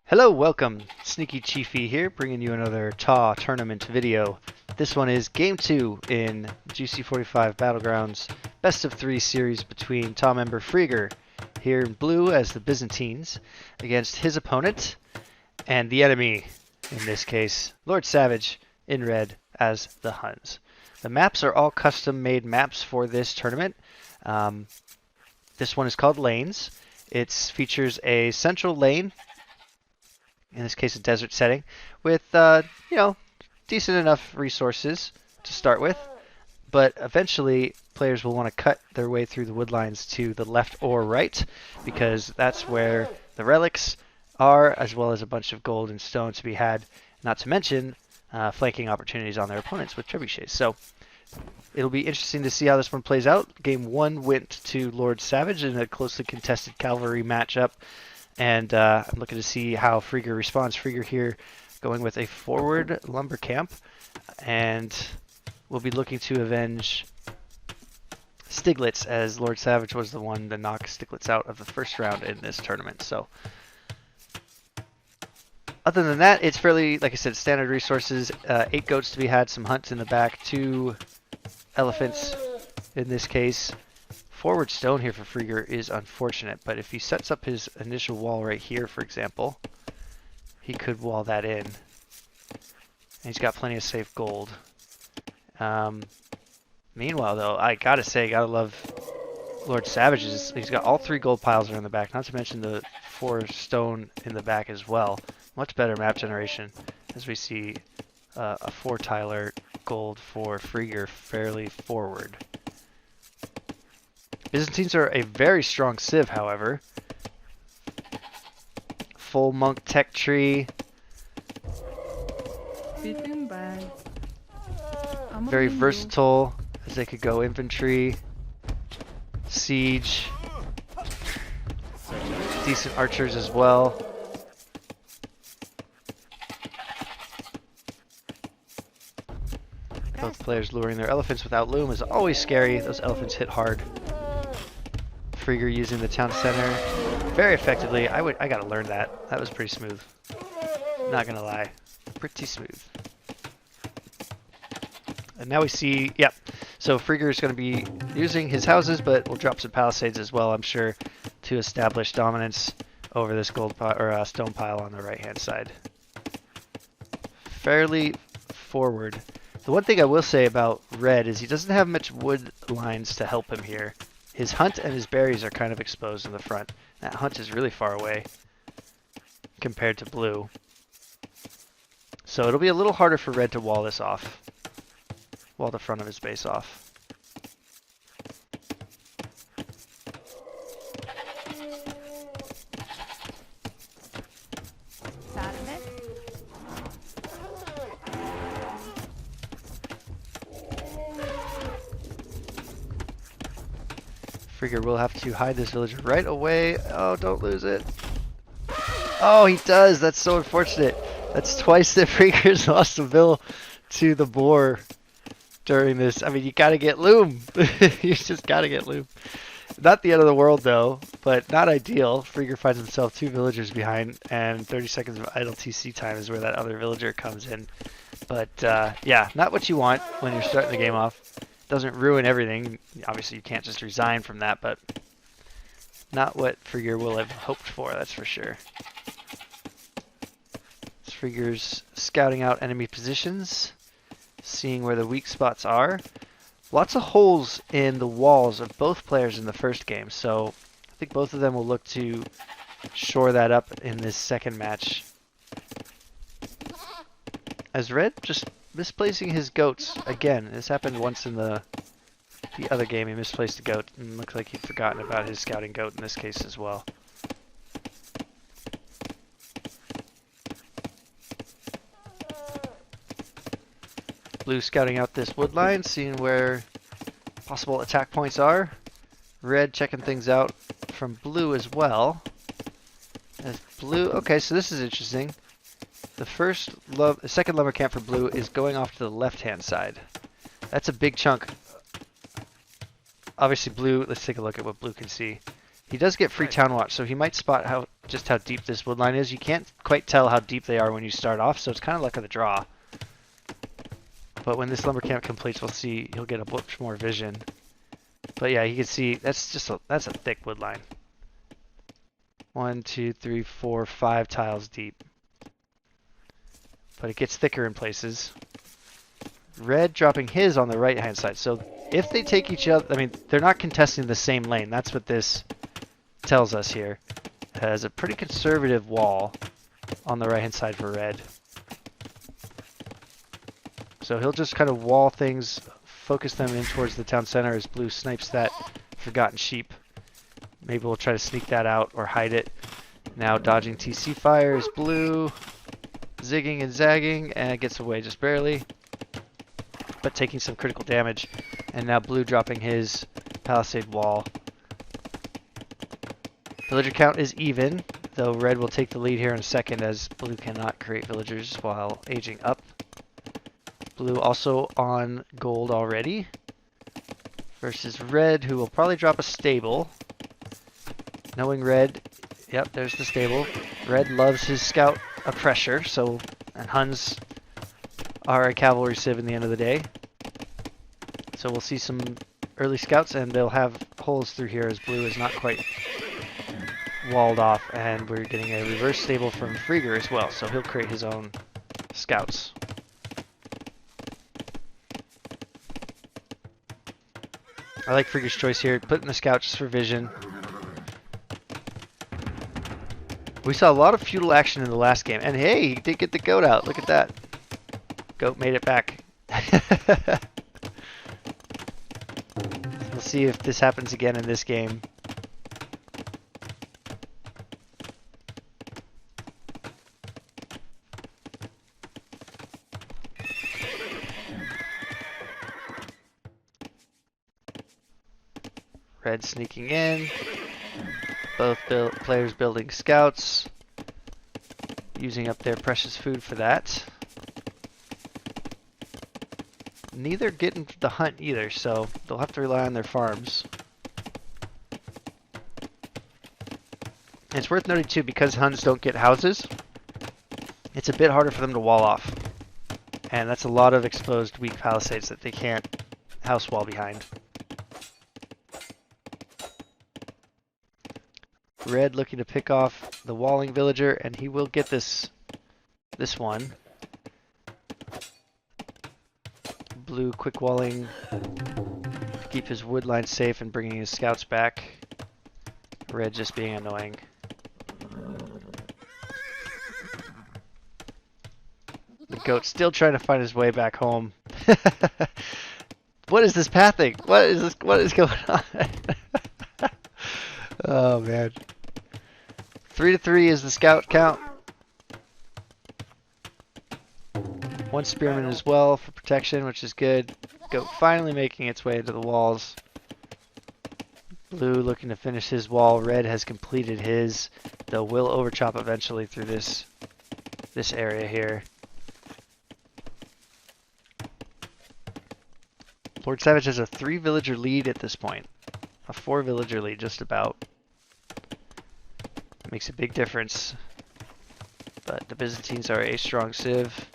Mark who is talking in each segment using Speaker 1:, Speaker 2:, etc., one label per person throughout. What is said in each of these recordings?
Speaker 1: Hello, welcome. Sneaky Chiefy here, bringing you another TAW tournament video. This one is Game 2 in GC45 Battlegrounds Best of 3 series between TAW member Freager, here in blue as the Byzantines, against his opponent, and the enemy, in this case, LordSavage, in red as the Huns. The maps are all custom-made maps for this tournament. This one is called Lanes. It features a central lane, in this case a desert setting, with decent enough resources to start with, but eventually players will want to cut their way through the wood lines to the left or right, because that's where the relics are, as well as a bunch of gold and stone to be had, not to mention flanking opportunities on their opponents with trebuchets. So it'll be interesting to see how this one plays out. Game 1 went to LordSavage in a closely contested cavalry matchup. And I'm looking to see how Freager responds. Freager here going with a forward lumber camp. And we'll be looking to avenge Stiglitz, as LordSavage was the one to knock Stiglitz out of the first round in this tournament. So other than that, it's fairly, like I said, standard resources. 8 goats to be had, some hunts in the back, 2 elephants in this case. Forward stone here for Freager is unfortunate, but if he sets up his initial wall right here, for example, he could wall that in. And he's got plenty of safe gold. Meanwhile, though, I gotta say, gotta love LordSavage's. He's got all 3 gold piles are in the back, not to mention the 4 stone in the back as well. Much better map generation, as we see a 4-tiler gold for Freager fairly forward. Byzantines are a very strong civ, however. Full monk tech tree. Very versatile, as they could go infantry, siege, decent archers as well. Both players luring their elephants without loom is always scary. Those elephants hit hard. Freager using the town center very effectively. I gotta learn that. That was pretty smooth. Not gonna lie, pretty smooth. And now we see, yep. So Freager is going to be using his houses, but we'll drop some palisades as well, I'm sure, to establish dominance over this gold or stone pile on the right-hand side. Fairly forward. The one thing I will say about red is he doesn't have much wood lines to help him here. His hunt and his berries are kind of exposed in the front. That hunt is really far away compared to blue. So it'll be a little harder for red to wall this off. Wall the front of his base off. Freager will have to hide this villager right away. Oh, don't lose it. Oh, he does. That's so unfortunate. That's twice that Freager's lost a vill to the boar during this. I mean, you gotta get loom. You just gotta get loom. Not the end of the world, though, but not ideal. Freager finds himself 2 villagers behind, and 30 seconds of idle TC time is where that other villager comes in. But, yeah, not what you want when you're starting the game off. Doesn't ruin everything. Obviously, you can't just resign from that, but not what Freager will have hoped for, that's for sure. Freager's scouting out enemy positions, seeing where the weak spots are. Lots of holes in the walls of both players in the first game, so I think both of them will look to shore that up in this second match. As red just misplacing his goats again. This happened once in the other game. He misplaced a goat and looks like he'd forgotten about his scouting goat in this case as well. Blue scouting out this wood line, seeing where possible attack points are. Red checking things out from blue as well. As blue, okay, so this is interesting. The second lumber camp for blue is going off to the left-hand side. That's a big chunk. Obviously blue, let's take a look at what blue can see. He does get free town watch, so he might spot just how deep this wood line is. You can't quite tell how deep they are when you start off, so it's kind of luck of the draw. But when this lumber camp completes, we'll see he'll get a much more vision. But yeah, you can see that's a thick wood line. 1, 2, 3, 4, 5 tiles deep. But it gets thicker in places. Red dropping his on the right hand side. So if they take each other, I mean, they're not contesting the same lane. That's what this tells us here. It has a pretty conservative wall on the right hand side for red. So he'll just kind of wall things, focus them in towards the town center as blue snipes that forgotten sheep. Maybe we'll try to sneak that out or hide it. Now dodging TC fire is blue, zigging and zagging, and it gets away just barely, but taking some critical damage. And now blue dropping his palisade wall. Villager count is even, though red will take the lead here in a second as blue cannot create villagers while aging up. Blue also on gold already versus red, who will probably drop a stable. Knowing red, yep, there's the stable. Red loves his scout a pressure, so, and Huns are a cavalry civ in the end of the day. So we'll see some early scouts, and they'll have holes through here as blue is not quite walled off, and we're getting a reverse stable from Freager as well, so he'll create his own scouts. I like Freager's choice here, putting the scout just for vision. We saw a lot of feudal action in the last game, and hey, he did get the goat out. Look at that. Goat made it back. We'll see if this happens again in this game. Red sneaking in. Both players building scouts. Using up their precious food for that. Neither getting the hunt either, so they'll have to rely on their farms. And it's worth noting too, because Huns don't get houses, it's a bit harder for them to wall off. And that's a lot of exposed weak palisades that they can't house wall behind. Red looking to pick off the walling villager, and he will get this one. Blue quick walling to keep his wood line safe and bringing his scouts back. Red just being annoying. The goat still trying to find his way back home. What is this pathing? What is this? What is going on? Oh man. 3-3 is the scout count. One spearman as well for protection, which is good. Goat finally making its way into the walls. Blue looking to finish his wall. Red has completed his, though will overchop eventually through this area here. LordSavage has a 3 villager lead at this point. A 4 villager lead just about. Makes a big difference. But the Byzantines are a strong civ.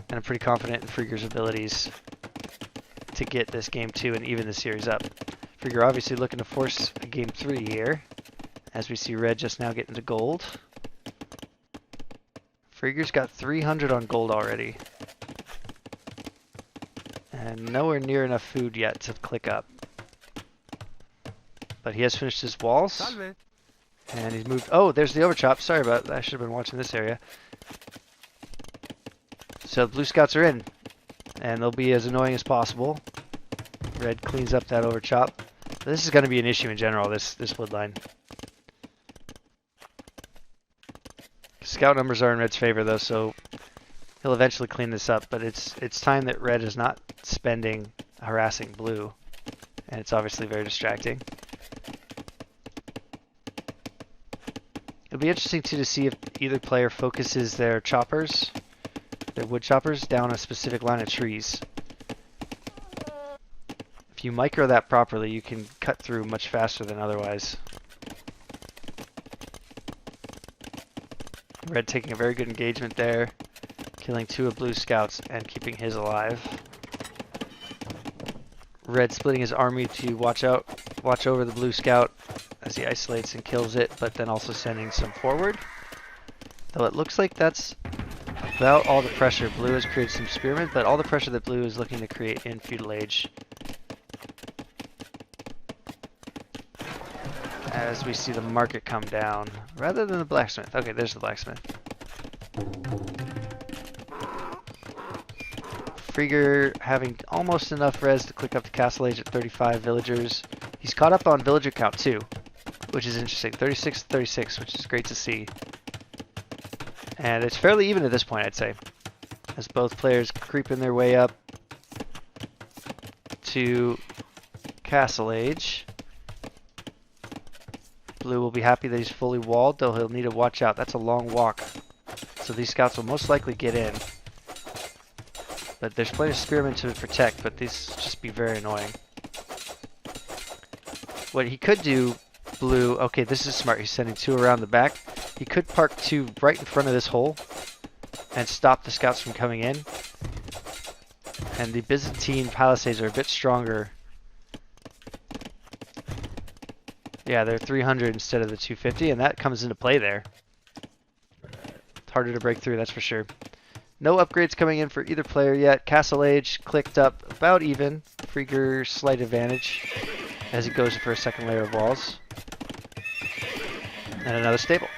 Speaker 1: And I'm pretty confident in Freager's abilities to get this game 2 and even the series up. Freager obviously looking to force a game 3 here, as we see red just now getting to gold. Freager's got 300 on gold already. And nowhere near enough food yet to click up. But he has finished his walls. Salve. And he's moved. Oh, there's the overchop. Sorry about that. I should have been watching this area. So the blue scouts are in. And they'll be as annoying as possible. Red cleans up that overchop. This is going to be an issue in general, this wood line. Scout numbers are in red's favor though, so he'll eventually clean this up. But it's time that red is not spending harassing blue. And it's obviously very distracting. It'll be interesting too to see if either player focuses their choppers, their wood choppers, down a specific line of trees. If you micro that properly, you can cut through much faster than otherwise. Red taking a very good engagement there, killing 2 of Blue's scouts and keeping his alive. Red splitting his army to watch over the Blue scout as he isolates and kills it, but then also sending some forward. Though it looks like that's about all the pressure. Blue has created some spearmen, but all the pressure that Blue is looking to create in Feudal Age. As we see the market come down, rather than the blacksmith. Okay, there's the blacksmith. Freager having almost enough res to click up the castle age at 35 villagers. He's caught up on villager count too, which is interesting. 36 to 36, which is great to see. And it's fairly even at this point, I'd say, as both players creeping their way up to castle age. Blue will be happy that he's fully walled, though he'll need to watch out. That's a long walk, so these scouts will most likely get in. But there's plenty of spearmen to protect, but these just be very annoying. What he could do, Blue, okay, this is smart. He's sending 2 around the back. He could park 2 right in front of this hole and stop the scouts from coming in. And the Byzantine palisades are a bit stronger. Yeah, they're 300 instead of the 250, and that comes into play there. It's harder to break through, that's for sure. No upgrades coming in for either player yet. Castle Age clicked up about even. Freager slight advantage as he goes for a second layer of walls. And another stable.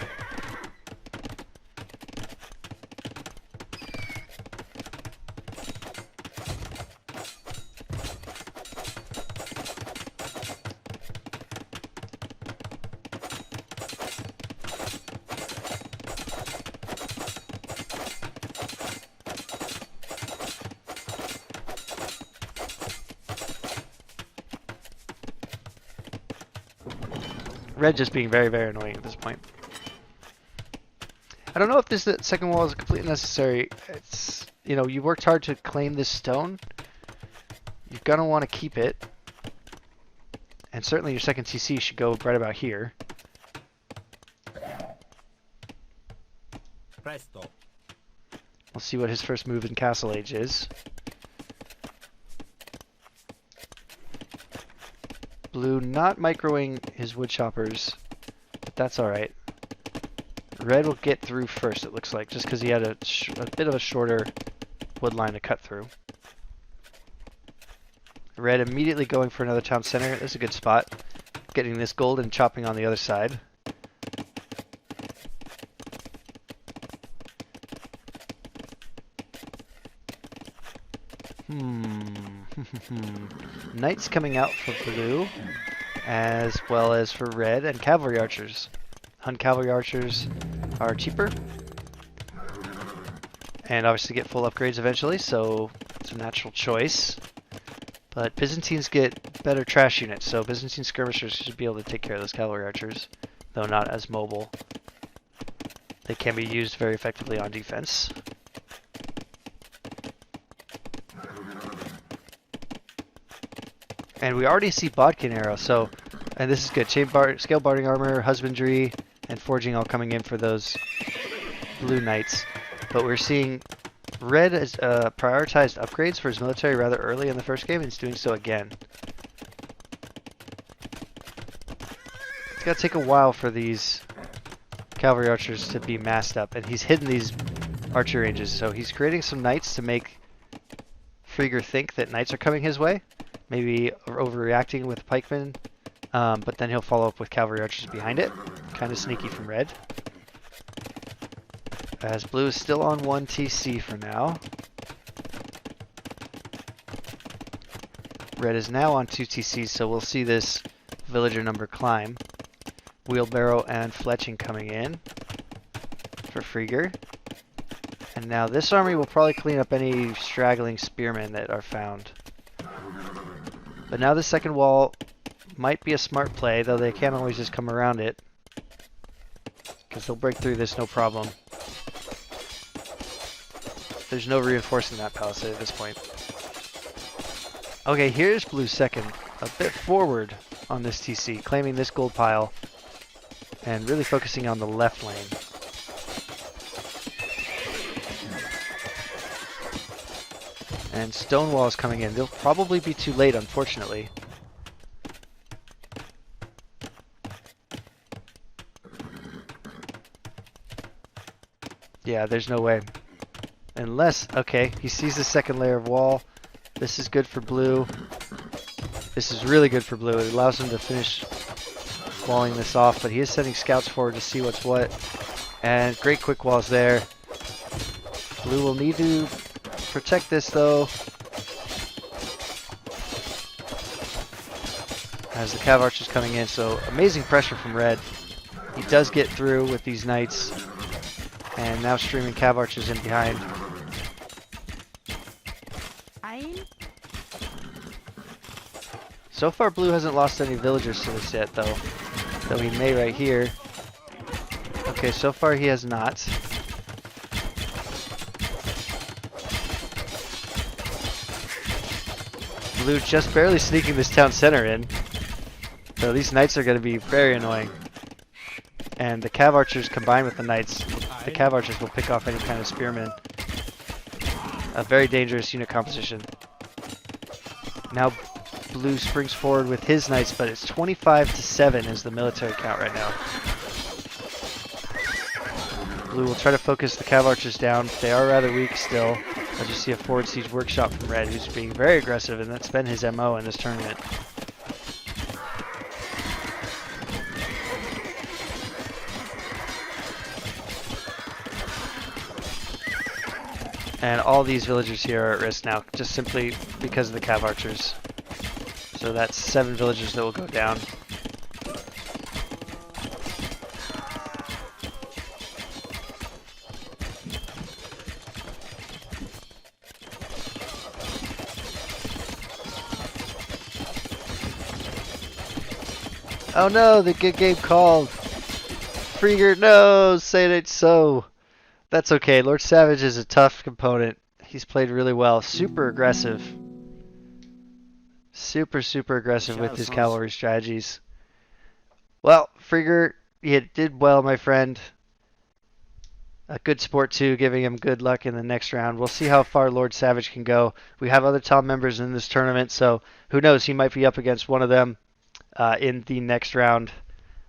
Speaker 1: Red just being very, very annoying at this point. I don't know if this second wall is completely necessary. It's, you know, you worked hard to claim this stone. You're going to want to keep it. And certainly your second TC should go right about here.
Speaker 2: Presto.
Speaker 1: We'll see what his first move in Castle Age is. Blue not microing his woodchoppers, but that's alright. Red will get through first, it looks like, just because he had a bit of a shorter wood line to cut through. Red immediately going for another town center. This is a good spot. Getting this gold and chopping on the other side. Knights coming out for blue, as well as for red, and cavalry archers. Hun cavalry archers are cheaper, and obviously get full upgrades eventually, so it's a natural choice. But Byzantines get better trash units, so Byzantine skirmishers should be able to take care of those cavalry archers, though not as mobile. They can be used very effectively on defense. And we already see Bodkin arrow, so, and this is good. Scale barding armor, husbandry, and forging all coming in for those blue knights. But we're seeing red has prioritized upgrades for his military rather early in the first game, and he's doing so again. It's gonna take a while for these cavalry archers to be massed up, and he's hidden these archer ranges, so he's creating some knights to make Freager think that knights are coming his way. Maybe overreacting with pikemen, but then he'll follow up with cavalry archers behind it. Kind of sneaky from red. As blue is still on 1 TC for now. Red is now on 2 TCs, so we'll see this villager number climb. Wheelbarrow and fletching coming in for Freager. And now this army will probably clean up any straggling spearmen that are found. But now the second wall might be a smart play, though they can't always just come around it, because they'll break through this no problem. There's no reinforcing that palisade at this point. Okay, here's Blue's second, a bit forward on this TC, claiming this gold pile and really focusing on the left lane. And Stonewall is coming in. They'll probably be too late, unfortunately. Yeah, there's no way. Unless, okay, he sees the second layer of wall. This is good for blue. This is really good for blue. It allows him to finish walling this off, but he is sending scouts forward to see what's what. And great quick walls there. Blue will need to protect this though, as the Cav Archer's coming in. So amazing pressure from red. He does get through with these knights, and now streaming Cav Archers in behind. So far blue hasn't lost any villagers to this yet though he may right here. Okay, so far he has not. Blue just barely sneaking this town center in. So these knights are going to be very annoying. And the Cav Archers combined with the knights, the Cav Archers will pick off any kind of spearmen. A very dangerous unit composition. Now blue springs forward with his knights, but it's 25-7 is the military count right now. Blue will try to focus the Cav Archers down. They are rather weak still. I just see a forward siege workshop from red, who's being very aggressive, and that's been his MO in this tournament. And all these villagers here are at risk now, just simply because of the Cav Archers. So that's 7 villagers that will go down. Oh no, the good game called. Freager, no, say it so. That's okay. LordSavage is a tough component. He's played really well. Super aggressive. Super aggressive with his cavalry strategies. Well, Freager, you did well, my friend. A good sport too, giving him good luck in the next round. We'll see how far LordSavage can go. We have other top members in this tournament, so who knows? He might be up against one of them in the next round.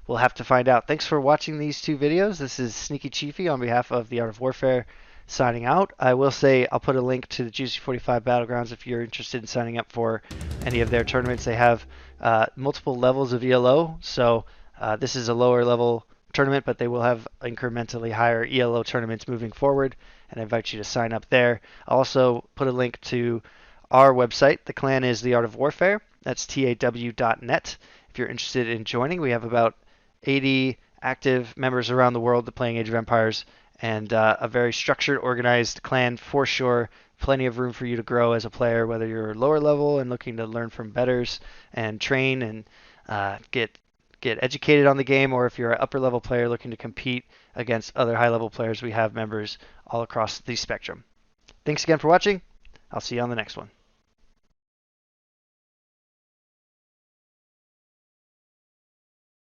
Speaker 1: We'll have to find out. Thanks for watching these 2 videos. This is Sneaky Chiefy on behalf of the Art of Warfare signing out. I will say I'll put a link to the Juicy 45 Battlegrounds if you're interested in signing up for any of their tournaments. They have multiple levels of ELO, so this is a lower level tournament, but they will have incrementally higher ELO tournaments moving forward, and I invite you to sign up there. I'll also put a link to our website. The clan is The Art of Warfare. That's taw.net. If you're interested in joining, we have about 80 active members around the world playing Age of Empires, and a very structured, organized clan for sure. Plenty of room for you to grow as a player, whether you're lower level and looking to learn from betters and train and get educated on the game, or if you're an upper level player looking to compete against other high level players. We have members all across the spectrum. Thanks again for watching. I'll see you on the next one.